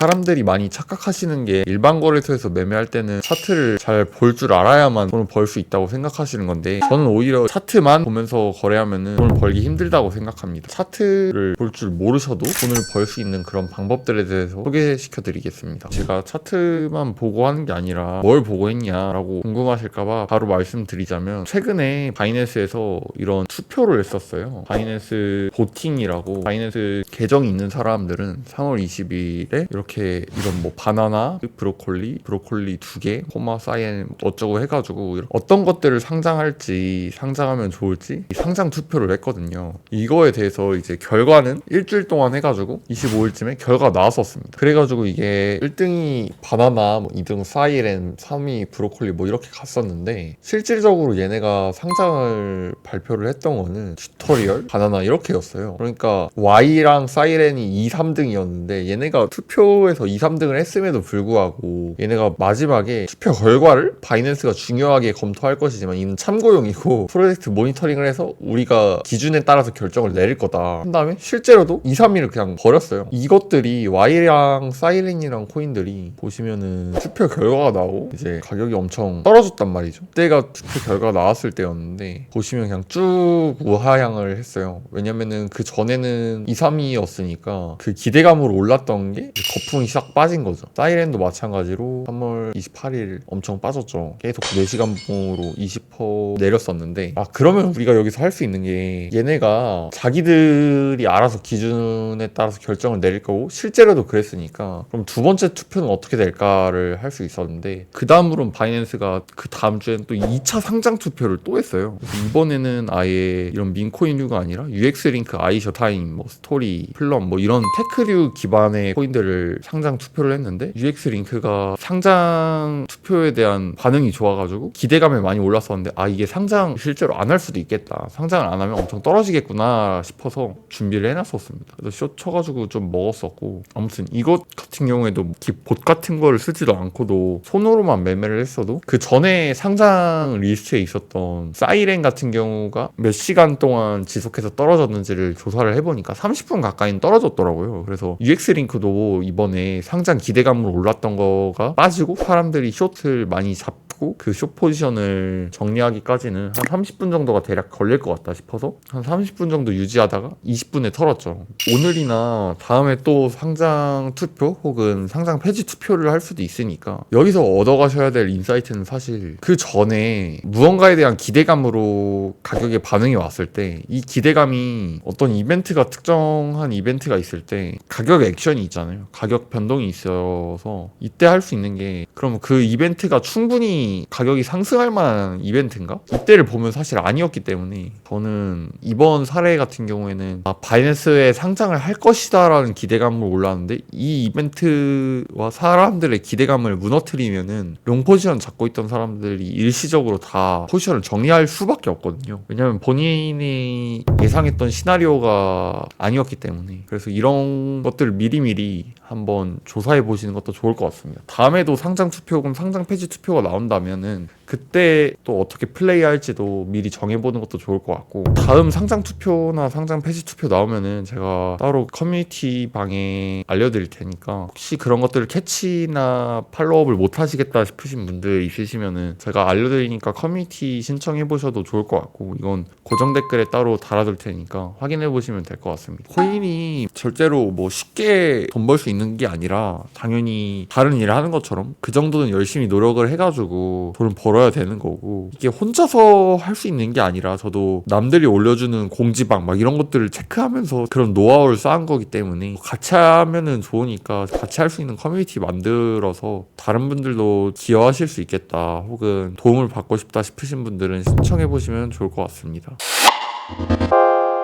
사람들이 많이 착각하시는 게 일반 거래소에서 매매할 때는 차트를 잘 볼 줄 알아야만 돈을 벌 수 있다고 생각하시는 건데, 저는 오히려 차트만 보면서 거래하면 돈을 벌기 힘들다고 생각합니다. 차트를 볼 줄 모르셔도 돈을 벌 수 있는 그런 방법들에 대해서 소개시켜 드리겠습니다. 제가 차트만 보고 하는 게 아니라 뭘 보고 했냐라고 궁금하실까봐 바로 말씀드리자면, 최근에 바이낸스에서 이런 투표를 했었어요. 바이낸스 보팅이라고, 바이낸스 계정이 있는 사람들은 3월 20일에 이렇게 이런 뭐 바나나, 브로콜리 2개, 코마, 사이엔 어쩌고 해가지고 어떤 것들을 상장할지, 상장하면 좋을지 상장 투표를 했거든요. 이거에 대해서 이제 결과는 일주일 동안 해가지고 25일쯤에 결과가 나왔었습니다. 그래가지고 이게 1등이 바나나, 뭐 2등 사이렌, 3위 브로콜리 뭐 이렇게 갔었는데, 실질적으로 얘네가 상장을 발표를 했던 거는 튜토리얼, 바나나 이렇게였어요. 그러니까 Y랑 사이렌이 2, 3등이었는데 얘네가 투표에서 2, 3등을 했음에도 불구하고 얘네가 마지막에 투표 결과를 바이낸스가 중요하게 검토할 것이지만 이는 참고용이고 프로젝트 모니터링을 해서 우리가 기준에 따라서 결정을 내릴 거다 한 다음에 실제로도 2, 3위를 그냥 버렸어요. 이것들이 Y랑 사이렌이랑 코인들이 보시면은 투표 결과가 나오고 이제 가격이 엄청 떨어졌단 말이죠. 그때가 투표 결과가 나왔을 때였는데 보시면 그냥 쭉 우하향을 했어요. 왜냐면은 그 전에는 2, 3위였으니까 그 기대감으로 올랐던 게 거품이 싹 빠진 거죠. 사이렌도 마찬가지로 3월 28일 엄청 빠졌죠. 계속 4시간 봉으로 20% 내렸었는데, 그러면 우리가 여기서 할 수 있는 게, 얘네가 자기들이 알아서 기준에 따라서 결정을 내릴 거고 실제로도 그랬으니까 그럼 두 번째 투표는 어떻게 될까를 할 수 있었는데, 그 다음으로는 바이낸스가 그 다음 주엔 또 2차 상장 투표를 또 했어요. 이번에는 아예 이런 민코인류가 아니라 UX링크, 아이셔타임, 뭐 스토리, 플럼 뭐 이런 테크류 기반의 코인들을 상장 투표를 했는데, UX링크가 상장 투표에 대한 반응이 좋아가지고 기대감이 많이 올랐었는데, 이게 상장 실제로 안 할 수도 있겠다, 상장을 안 하면 엄청 떨어지겠구나 싶어서 준비를 해놨었습니다. 그래서 숏 쳐가지고 좀 먹었었고, 아무튼 이것 같은 경우에도 봇 같은 거를 쓰지도 않고도 손으로만 매매를 했어도 그 전에 상장 리스트에 있었던 사이렌 같은 경우가 몇 시간 동안 지속해서 떨어졌는지를 조사를 해보니까 30분 가까이는 떨어졌더라고요. 그래서 UX링크도 이번에 상장 기대감으로 올랐던 거가 빠지고 사람들이 숏을 많이 잡고 그 숏 포지션을 정리하기까지는 한 30분 정도가 대략 걸릴 것 같다 싶어서 한 30분 정도 유지하다가 20분에 털었죠. 오늘이나 다음에 또 상장 투표 혹은 상장 폐지 투표를 할 수도 있으니까 여기서 얻어가셔야 될 인사이트는 사실 그 전에 무언가에 대한 기대감으로 가격에 반응이 왔을 때, 이 기대감이 어떤 이벤트가, 특정한 이벤트가 있을 때 가격 액션이 있잖아요. 가격 변동이 있어서 이때 할 수 있는 게, 그럼 그 이벤트가 충분히 가격이 상승할 만한 이벤트인가? 이때를 보면 사실 아니었기 때문에 저는 이번 사례 같은 경우에는 바이낸스에 상장을 할 것이다 라는 기대감으로 올랐는데, 이 이벤트와 사람들의 기대감을 무너뜨리면은 롱 포지션 잡고 있던 사람들이 일시적으로 다 포지션을 정리할 수밖에 없거든요. 왜냐면 본인이 예상했던 시나리오가 아니었기 때문에. 그래서 이런 것들을 미리미리 한번 조사해 보시는 것도 좋을 것 같습니다. 다음에도 상장 투표금, 상장 폐지 투표가 나온다면은 그때 또 어떻게 플레이할지도 미리 정해보는 것도 좋을 것 같고, 다음 상장 투표나 상장 폐지 투표 나오면은 제가 따로 커뮤니티 방에 알려드릴 테니까, 혹시 그런 것들을 캐치나 팔로우업을 못 하시겠다 싶으신 분들 있으시면은 제가 알려드리니까 커뮤니티 신청해보셔도 좋을 것 같고, 이건 고정 댓글에 따로 달아둘 테니까 확인해보시면 될 것 같습니다. 코인이 절대로 뭐 쉽게 돈 벌 수 있는 게 아니라, 당연히 다른 일을 하는 것처럼 그 정도는 열심히 노력을 해가지고 돈을 벌어야 되는 거고, 이게 혼자서 할 수 있는 게 아니라 저도 남들이 올려주는 공지방 막 이런 것들을 체크하면서 그런 노하우를 쌓은 거기 때문에, 같이 하면은 좋으니까 같이 할 수 있는 커뮤니티 만들어서 다른 분들도 기여하실 수 있겠다, 혹은 도움을 받고 싶다 싶으신 분들은 신청해보시면 좋을 것 같습니다.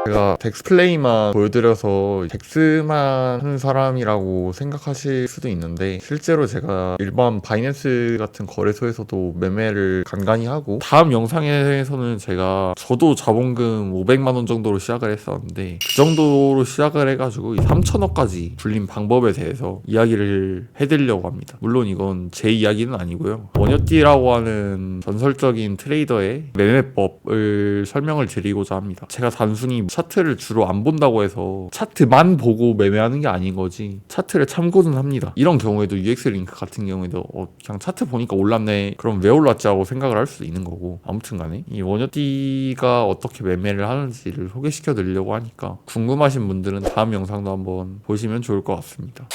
제가 덱스 플레이만 보여드려서 덱스만 하는 사람이라고 생각하실 수도 있는데, 실제로 제가 일반 바이낸스 같은 거래소에서도 매매를 간간히 하고, 다음 영상에서는 저도 자본금 500만 원 정도로 시작을 했었는데, 그 정도로 시작을 해가지고 3천억까지 불린 방법에 대해서 이야기를 해드리려고 합니다. 물론 이건 제 이야기는 아니고요, 원효띠라고 하는 전설적인 트레이더의 매매법을 설명을 드리고자 합니다. 제가 단순히 차트를 주로 안 본다고 해서 차트만 보고 매매하는 게 아닌 거지, 차트를 참고는 합니다. 이런 경우에도 UX링크 같은 경우에도 그냥 차트 보니까 올랐네, 그럼 왜 올랐지 하고 생각을 할 수도 있는 거고. 아무튼 간에 이 원효띠가 어떻게 매매를 하는지를 소개시켜 드리려고 하니까 궁금하신 분들은 다음 영상도 한번 보시면 좋을 것 같습니다.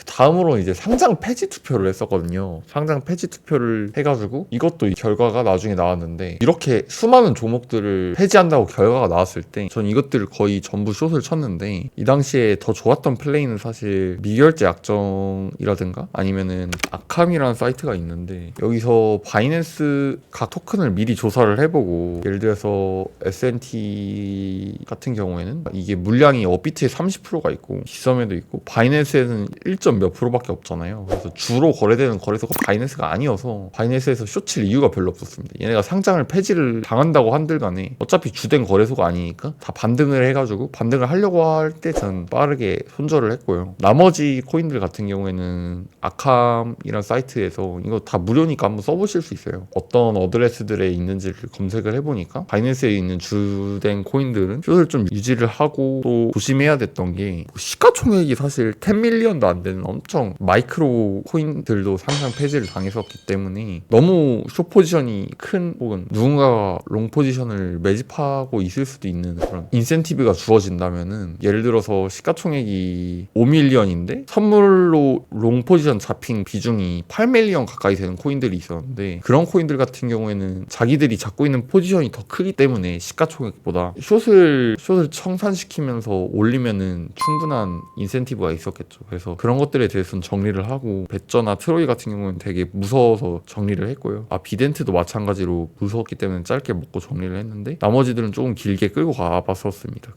다음으로 이제 상장 폐지 투표를 했었거든요. 상장 폐지 투표를 해가지고 이것도 이 결과가 나중에 나왔는데, 이렇게 수많은 종목들을 폐지한다고 결과가 나왔을 때 전 이것들을 거의 전부 숏을 쳤는데, 이 당시에 더 좋았던 플레이는 사실 미결제 약정이라든가 아니면은 아캄이라는 사이트가 있는데, 여기서 바이낸스 각 토큰을 미리 조사를 해보고, 예를 들어서 SNT 같은 경우에는 이게 물량이 업비트에 30%가 있고 기썸에도 있고 바이낸스에는 1. 몇 프로밖에 없잖아요. 그래서 주로 거래되는 거래소가 바이낸스가 아니어서 바이낸스에서 숏칠 이유가 별로 없었습니다. 얘네가 상장을 폐지를 당한다고 한들 간에 어차피 주된 거래소가 아니니까 다 반등을 해가지고, 반등을 하려고 할 때 전 빠르게 손절을 했고요. 나머지 코인들 같은 경우에는 아캄이란 사이트에서 이거 다 무료니까 한번 써보실 수 있어요. 어떤 어드레스들에 있는지를 검색을 해보니까 바이낸스에 있는 주된 코인들은 숏을 좀 유지를 하고, 또 조심해야 됐던 게 시가총액이 사실 10밀리언도 안 되는 엄청 마이크로 코인들도 상장 폐지를 당했었기 때문에 너무 숏 포지션이 큰, 혹은 누군가가 롱 포지션을 매집하고 있을 수도 있는 그런 인센티브가 주어진다면은, 예를 들어서 시가총액이 5밀리언인데 선물로 롱 포지션 잡힌 비중이 8밀리언 가까이 되는 코인들이 있었는데, 그런 코인들 같은 경우에는 자기들이 잡고 있는 포지션이 더 크기 때문에 시가총액보다 숏을 청산시키면서 올리면은 충분한 인센티브가 있었겠죠. 그래서 그런 것들에 대해서는 정리를 하고, 베저나 트로이 같은 경우는 되게 무서워서 정리를 했고요. 비덴트도 마찬가지로 무서웠기 때문에 짧게 먹고 정리를 했는데, 나머지들은 조금 길게 끌고 가봤었습니다.